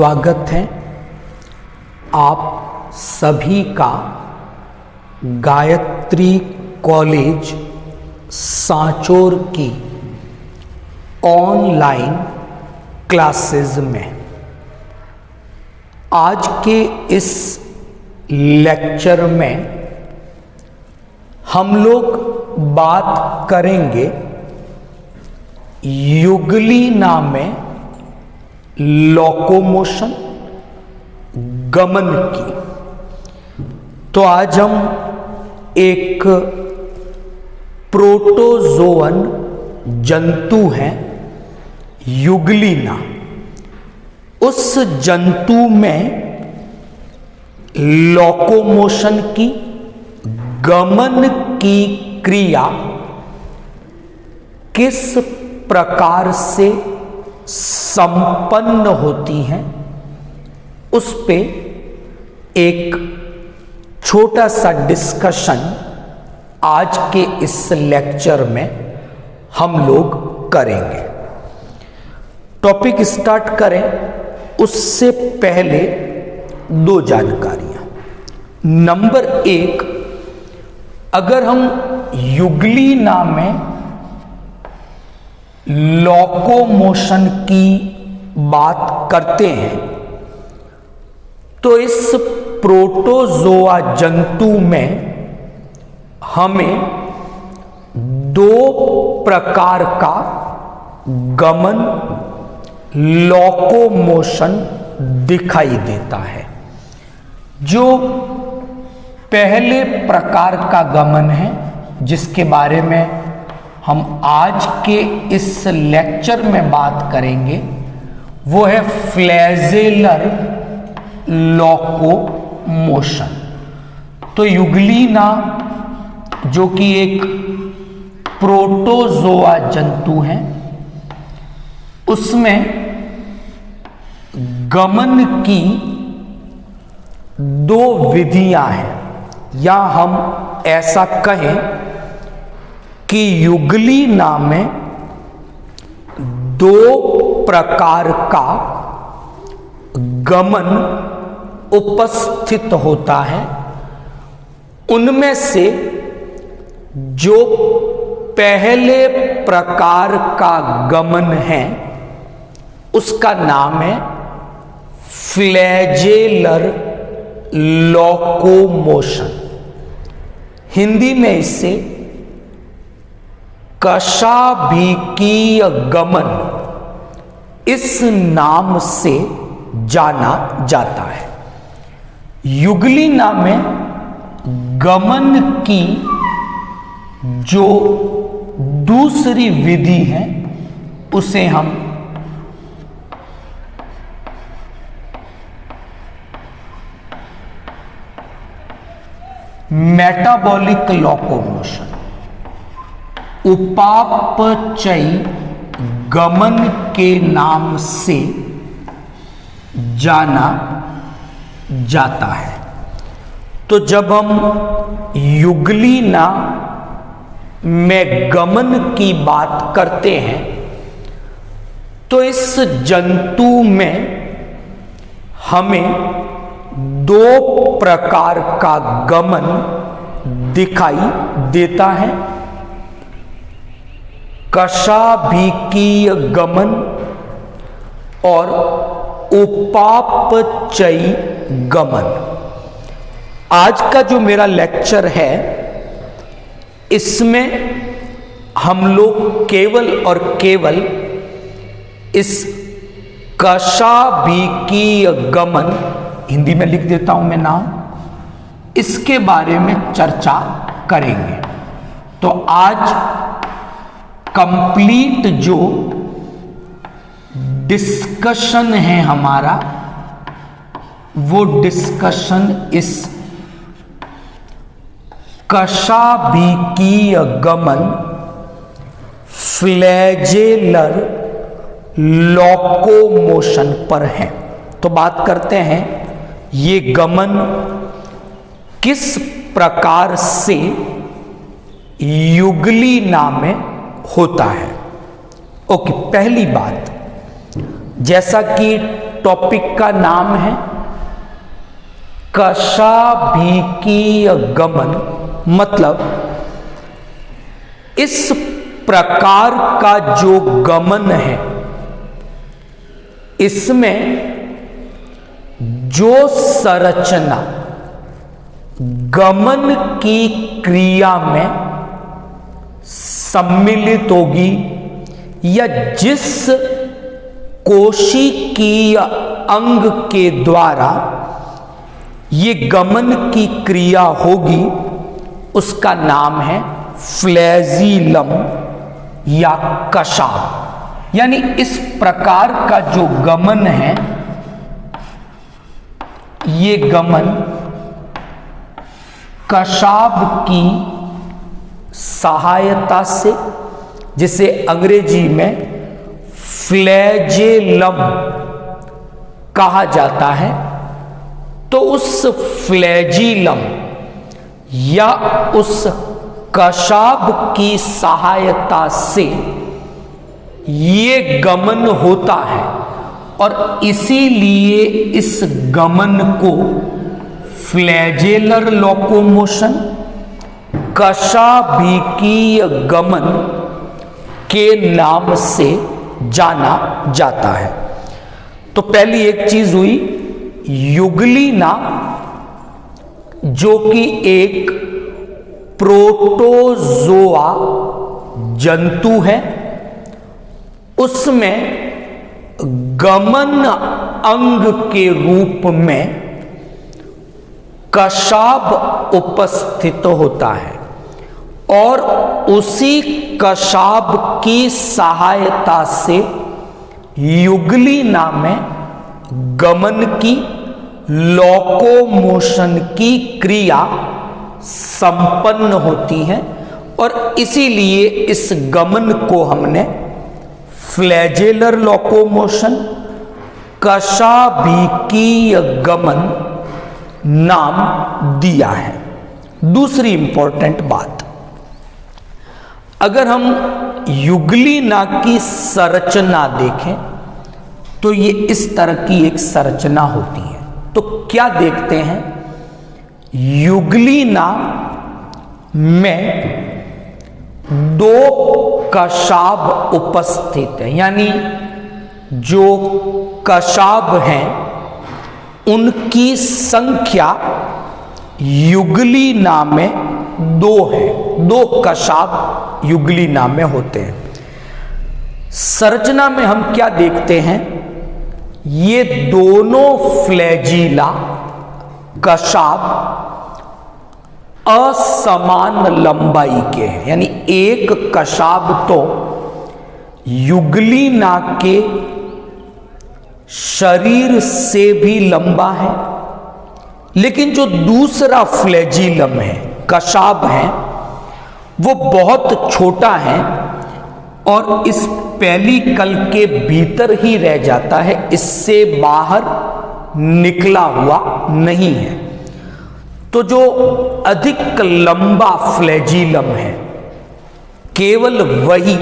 स्वागत है आप सभी का गायत्री कॉलेज सांचौर की ऑनलाइन क्लासेस में। आज के इस लेक्चर में हम लोग बात करेंगे युगलीना में लोकोमोशन गमन की। तो आज हम एक प्रोटोजोअन जंतु हैं युगलीना, उस जंतु में लोकोमोशन की गमन की क्रिया किस प्रकार से संपन्न होती हैं, उस पे एक छोटा सा डिस्कशन आज के इस लेक्चर में हम लोग करेंगे। टॉपिक स्टार्ट करें उससे पहले दो जानकारियां। नंबर एक, अगर हम युगलीना में लोकोमोशन की बात करते हैं तो इस प्रोटोजोआ जंतु में हमें दो प्रकार का गमन लोकोमोशन दिखाई देता है। जो पहले प्रकार का गमन है जिसके बारे में हम आज के इस लेक्चर में बात करेंगे, वो है फ्लैजेलर लोकोमोशन। तो युगलीना जो कि एक प्रोटोजोआ जंतु है, उसमें गमन की दो विधियां हैं, या हम ऐसा कहें कि युगलीना में दो प्रकार का गमन उपस्थित होता है। उनमें से जो पहले प्रकार का गमन है उसका नाम है फ्लैजेलर लोकोमोशन। हिंदी में इसे कशाभिकीय गमन इस नाम से जाना जाता है। युगलीना में गमन की जो दूसरी विधि है उसे हम मेटाबॉलिक लोकोमोशन, उपापचयी गमन के नाम से जाना जाता है। तो जब हम युगलीना में गमन की बात करते हैं तो इस जंतु में हमें दो प्रकार का गमन दिखाई देता है, कशाभिकीय गमन और उपापचयी गमन। आज का जो मेरा लेक्चर है इसमें हम लोग केवल और केवल इस कशाभिकीय गमन, हिंदी में लिख देता हूं मैं नाम, इसके बारे में चर्चा करेंगे। तो आज कंप्लीट जो डिस्कशन है हमारा, वो डिस्कशन इस कशाभिकीय गमन फ्लैजेलर लोकोमोशन पर है। तो बात करते हैं ये गमन किस प्रकार से युगलीना में होता है। ओके, पहली बात, जैसा कि टॉपिक का नाम है कशाभिकीय गमन, मतलब इस प्रकार का जो गमन है इसमें जो संरचना गमन की क्रिया में सम्मिलित होगी या जिस कोशिकीय अंग के द्वारा ये गमन की क्रिया होगी उसका नाम है फ्लैजीलम या कशाभ। यानी इस प्रकार का जो गमन है ये गमन कशाभ की सहायता से, जिसे अंग्रेजी में फ्लैजेलम कहा जाता है, तो उस फ्लैजीलम या उस कशाभ की सहायता से ये गमन होता है और इसीलिए इस गमन को फ्लैजेलर लोकोमोशन, कशाभिकीय गमन के नाम से जाना जाता है। तो पहली एक चीज हुई युगलीना, जो कि एक प्रोटोजोआ जंतु है, उसमें गमन अंग के रूप में कशाभ उपस्थित होता है और उसी कशाभ की सहायता से युगलीना में गमन की, लोकोमोशन की क्रिया संपन्न होती है और इसीलिए इस गमन को हमने फ्लैजेलर लोकोमोशन, कशाभिकीय गमन नाम दिया है। दूसरी इंपॉर्टेंट बात, अगर हम युगलीना की संरचना देखें तो ये इस तरह की एक संरचना होती है। तो क्या देखते हैं, युगलीना में दो कशाभ उपस्थित है, यानी जो कशाभ हैं उनकी संख्या युगलीना में दो है, दो कशाभ युगलीना में होते हैं। संरचना में हम क्या देखते हैं, ये दोनों फ्लैजीला कशाभ असमान लंबाई के हैं, यानी एक कशाभ तो युगलीना के शरीर से भी लंबा है, लेकिन जो दूसरा फ्लैजीलम है, कशाभ है, वो बहुत छोटा है और इस पेलिकल के भीतर ही रह जाता है, इससे बाहर निकला हुआ नहीं है। तो जो अधिक लंबा फ्लैजीलम है केवल वही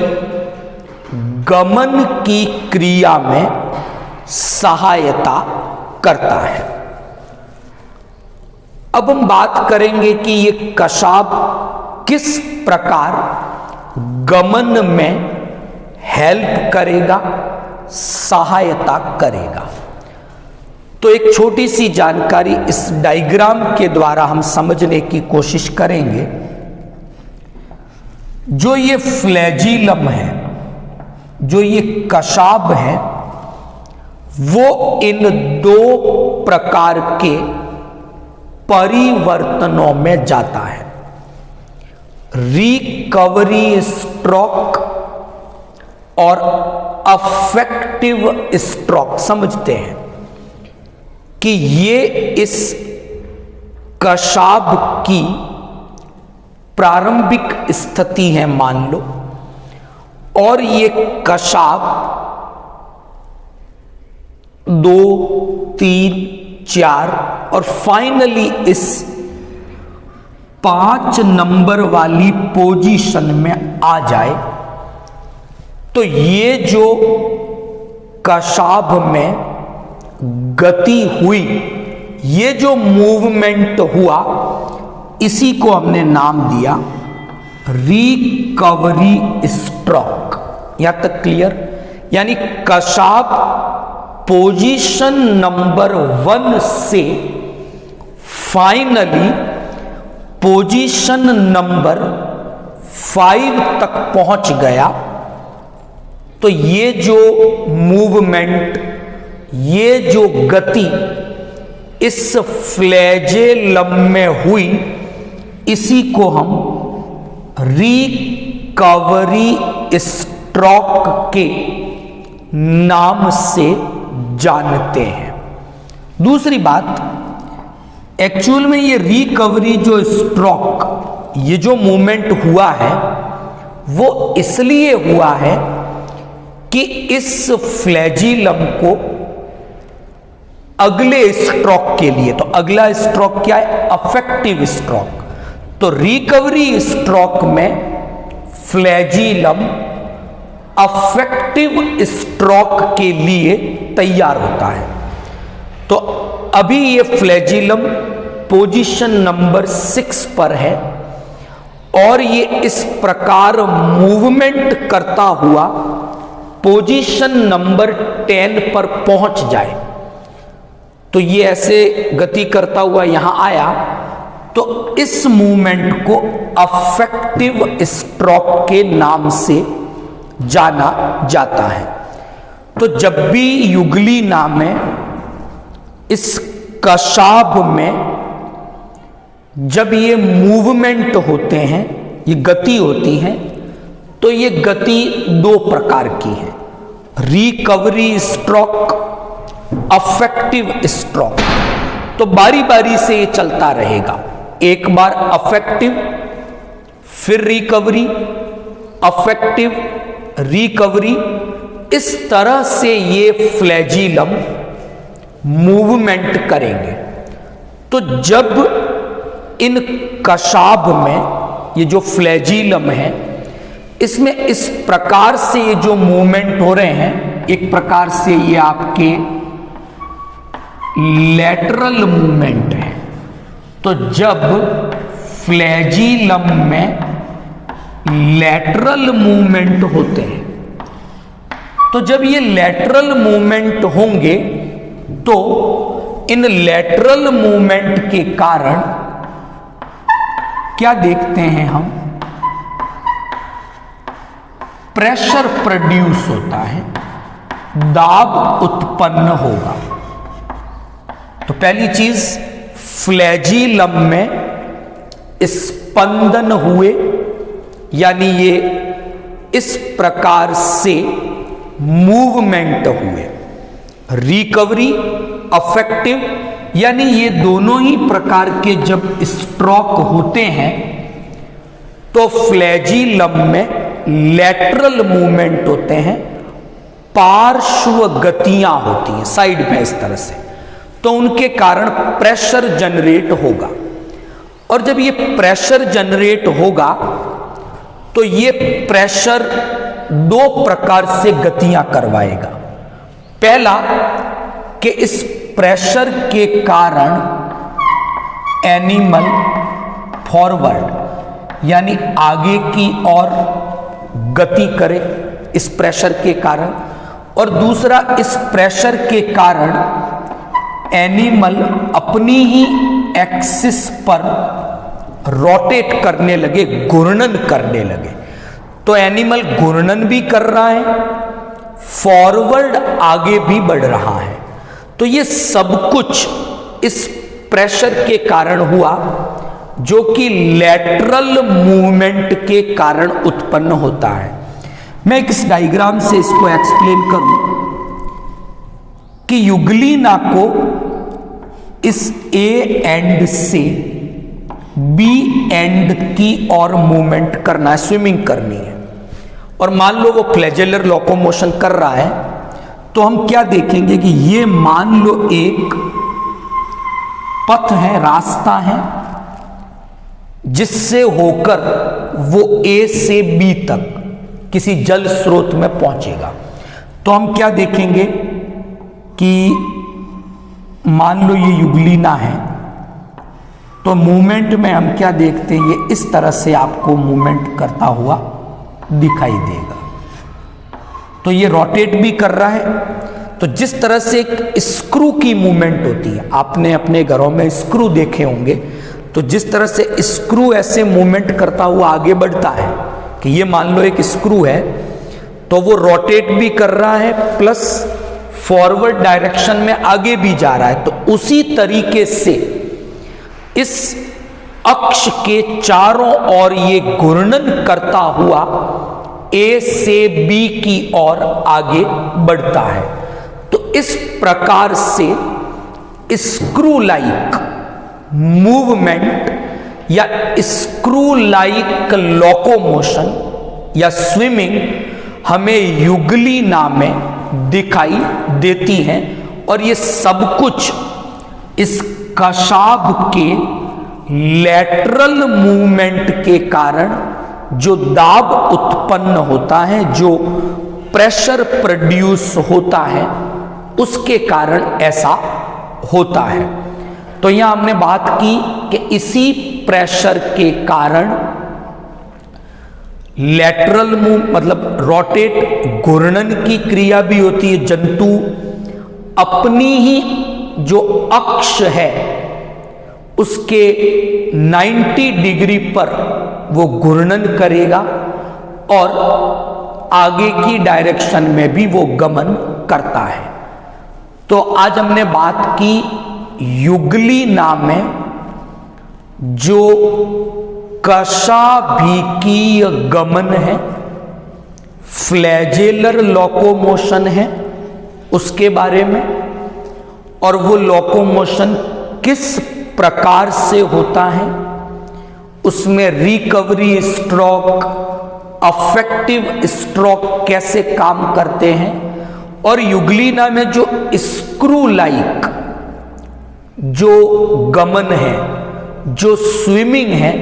गमन की क्रिया में सहायता करता है। अब हम बात करेंगे कि ये कशाभ किस प्रकार गमन में हेल्प करेगा, सहायता करेगा। तो एक छोटी सी जानकारी इस डायग्राम के द्वारा हम समझने की कोशिश करेंगे। जो ये फ्लैजीलम है, जो ये कशाभ है, वो इन दो प्रकार के परिवर्तनों में जाता है। रिकवरी स्ट्रोक और अफेक्टिव स्ट्रोक। समझते हैं कि ये इस कशाभ की प्रारंभिक स्थिति है मान लो, और ये कशाभ 2, 3, 4 और फाइनली इस 5 नंबर वाली पोजीशन में आ जाए, तो ये जो कशाभ में गति हुई, ये जो मूवमेंट हुआ, इसी को हमने नाम दिया रिकवरी स्ट्रोक। यहां तक क्लियर? यानी कशाप पोजीशन नंबर 1 से फाइनली पोजीशन नंबर 5 तक पहुंच गया, तो ये जो मूवमेंट, ये जो गति इस फ्लैजेलम में हुई, इसी को हम रिकवरी स्ट्रोक के नाम से जानते हैं। दूसरी बात, एक्चुअल में ये रिकवरी जो स्ट्रोक, ये जो मूवमेंट हुआ है, वो इसलिए हुआ है कि इस फ्लैजिलम को अगले स्ट्रोक के लिए, तो अगला स्ट्रोक क्या है? Affective stroke. तो रिकवरी स्ट्रोक में फ्लैजिलम अफेक्टिव स्ट्रोक के लिए तैयार होता है। तो अभी ये फ्लैजिलम पोजीशन नंबर 6 पर है और ये इस प्रकार मूवमेंट करता हुआ पोजीशन नंबर 10 पर पहुंच जाए, तो ये ऐसे गति करता हुआ यहां आया, तो इस मूवमेंट को अफेक्टिव स्ट्रोक के नाम से जाना जाता है। तो जब भी युगली नाम है, इस कशाभ में जब ये मूवमेंट होते हैं, ये गति होती है, तो ये गति 2 प्रकार की है, रिकवरी स्ट्रोक, अफेक्टिव स्ट्रोक। तो बारी बारी से ये चलता रहेगा, एक बार अफेक्टिव, फिर रिकवरी, अफेक्टिव, रिकवरी, इस तरह से ये फ्लैजिलम मूवमेंट करेंगे। तो जब इन कशाभ में ये जो फ्लैजिलम है, इसमें इस प्रकार से ये जो मूवमेंट हो रहे हैं, एक प्रकार से ये आपके लैटरल मूवमेंट है। तो जब फ्लैजिलम में लैटरल मूवमेंट होते हैं, तो जब ये लैटरल मूवमेंट होंगे, तो इन लैटरल मूवमेंट के कारण क्या देखते हैं हम? प्रेशर प्रोड्यूस होता है, दाब उत्पन्न होगा। तो पहली चीज, फ्लैजिलम में स्पंदन हुए, यानी ये इस प्रकार से मूवमेंट हुए। रिकवरी, अफेक्टिव, यानी ये दोनों ही प्रकार के जब स्ट्रोक होते हैं, तो फ्लैजिलम में लैटरल मूवमेंट होते हैं, पार्श्व गतियां होती हैं साइड में इस तरह से, तो उनके कारण प्रेशर जनरेट होगा। और जब ये प्रेशर जनरेट होगा, तो ये प्रेशर 2 प्रकार से गतियां करवाएगा। पहला कि इस प्रेशर के कारण एनिमल फॉरवर्ड, यानी आगे की ओर गति करे इस प्रेशर के कारण, और दूसरा, इस प्रेशर के कारण एनिमल अपनी ही एक्सिस पर रोटेट करने लगे, घूर्णन करने लगे। तो एनिमल घूर्णन भी कर रहा है, फॉरवर्ड आगे भी बढ़ रहा है। तो ये सब कुछ इस प्रेशर के कारण हुआ, जो कि लैटरल मूवमेंट के कारण उत्पन्न होता है। मैं इस डायग्राम से इसको एक्सप्लेन करूं कि युगलिना को इस ए एंड से बी एंड की ओर मूवमेंट करना है, स्विमिंग करनी है, और मान लो वो फ्लैजेलर लोकोमोशन कर रहा है, तो हम क्या देखेंगे कि ये मान लो एक पथ है, रास्ता है, जिससे होकर वो ए से बी तक किसी जल स्रोत में पहुंचेगा। तो हम क्या देखेंगे कि मान लो ये युगलिना है, तो मूवमेंट में हम क्या देखते हैं, ये इस तरह से आपको मूवमेंट करता हुआ दिखाई देगा। तो ये रोटेट भी कर रहा है। तो जिस तरह से एक स्क्रू की मूवमेंट होती है, आपने अपने घरों में स्क्रू देखे होंगे, तो जिस तरह से स्क्रू ऐसे मूवमेंट करता हुआ आगे बढ़ता है, कि ये मान लो एक स्क्रू है, तो वो रोटेट भी कर रहा है प्लस फॉरवर्ड डायरेक्शन में आगे भी जा रहा है। तो उसी तरीके से इस अक्ष के चारों ओर ये घूर्णन करता हुआ ए से बी की ओर आगे बढ़ता है। तो इस प्रकार से स्क्रू लाइक मूवमेंट या स्क्रू लाइक लोकोमोशन या स्विमिंग हमें युगलिना में दिखाई देती हैं। और ये सब कुछ इस कशाभ के लैटरल मूवमेंट के कारण जो दाब उत्पन्न होता है, जो प्रेशर प्रोड्यूस होता है, उसके कारण ऐसा होता है। तो यहां हमने बात की कि इसी प्रेशर के कारण लैटरल मूव मतलब रोटेट घूर्णन की क्रिया भी होती है। जंतु अपनी ही जो अक्ष है उसके 90 डिग्री पर वो घूर्णन करेगा और आगे की डायरेक्शन में भी वो गमन करता है। तो आज हमने बात की युगलिना में जो कशाभिकीय गमन है, फ्लैजेलर लोकोमोशन है, उसके बारे में, और वो लोकोमोशन किस प्रकार से होता है, उसमें रिकवरी स्ट्रोक, अफेक्टिव स्ट्रोक कैसे काम करते हैं, और युगलिना में जो स्क्रू लाइक जो गमन है, जो स्विमिंग है,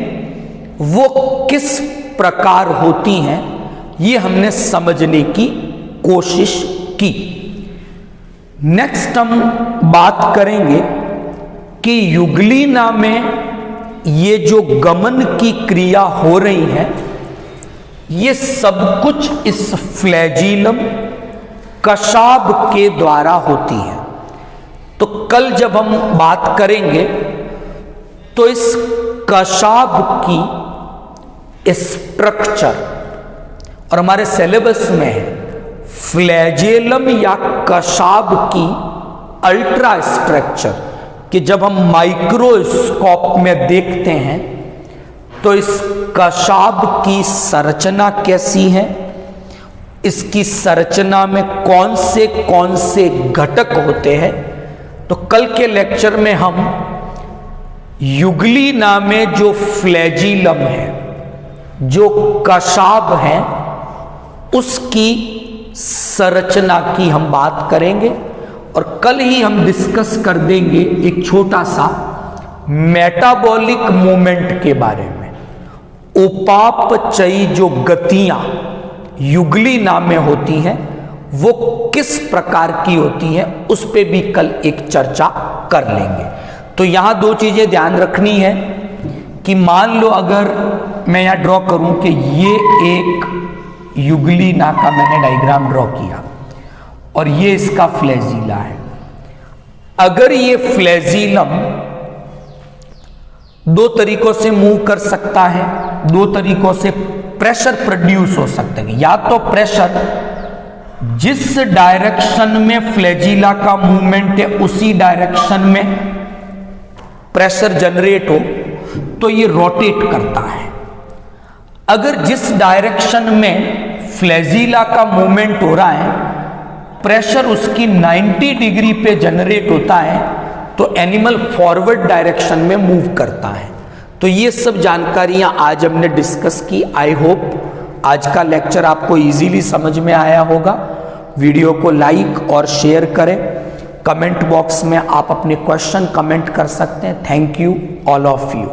वो किस प्रकार होती हैं, ये हमने समझने की कोशिश की। नेक्स्ट हम बात करेंगे कि युगलिना में ये जो गमन की क्रिया हो रही है, ये सब कुछ इस फ्लैजिलम कशाभ के द्वारा होती है। तो कल जब हम बात करेंगे तो इस कशाभ की स्ट्रक्चर, और हमारे सिलेबस में है फ्लैजेलम या कशाभ की अल्ट्रा स्ट्रक्चर, कि जब हम माइक्रोस्कोप में देखते हैं तो इस कशाभ की संरचना कैसी है, इसकी संरचना में कौन से घटक होते हैं। तो कल के लेक्चर में हम युगलिना में जो फ्लैजिलम है, जो कशाभ है, उसकी संरचना की हम बात करेंगे। और कल ही हम डिस्कस कर देंगे एक छोटा सा मेटाबॉलिक मूवमेंट के बारे में। उपापचयी जो गतियां युगलिना में होती हैं वो किस प्रकार की होती हैं, उस पे भी कल एक चर्चा कर लेंगे। तो यहां दो चीजें ध्यान रखनी है कि मान लो अगर मैं यहां ड्रॉ करूं कि ये एक युगलिना का मैंने डायग्राम ड्रॉ किया और ये इसका फ्लैजिला है। अगर ये फ्लैजिलम दो तरीकों से मूव कर सकता है, दो तरीकों से प्रेशर प्रोड्यूस हो सकता है। या तो प्रेशर जिस डायरेक्शन में फ्लैजिला का मूवमेंट है उसी डायरेक्शन में प्रेशर जनरेट हो तो ये रोटेट करता है। अगर जिस डायरेक्शन में फ्लैजिला का मूवमेंट हो रहा है प्रेशर उसकी 90 डिग्री पे जनरेट होता है तो एनिमल फॉरवर्ड डायरेक्शन में मूव करता है। तो ये सब जानकारियां आज हमने डिस्कस की। आई होप आज का लेक्चर आपको इजीली समझ में आया होगा। वीडियो को लाइक और शेयर करें। कमेंट बॉक्स में आप अपने क्वेश्चन कमेंट कर सकते हैं। Thank you all of you.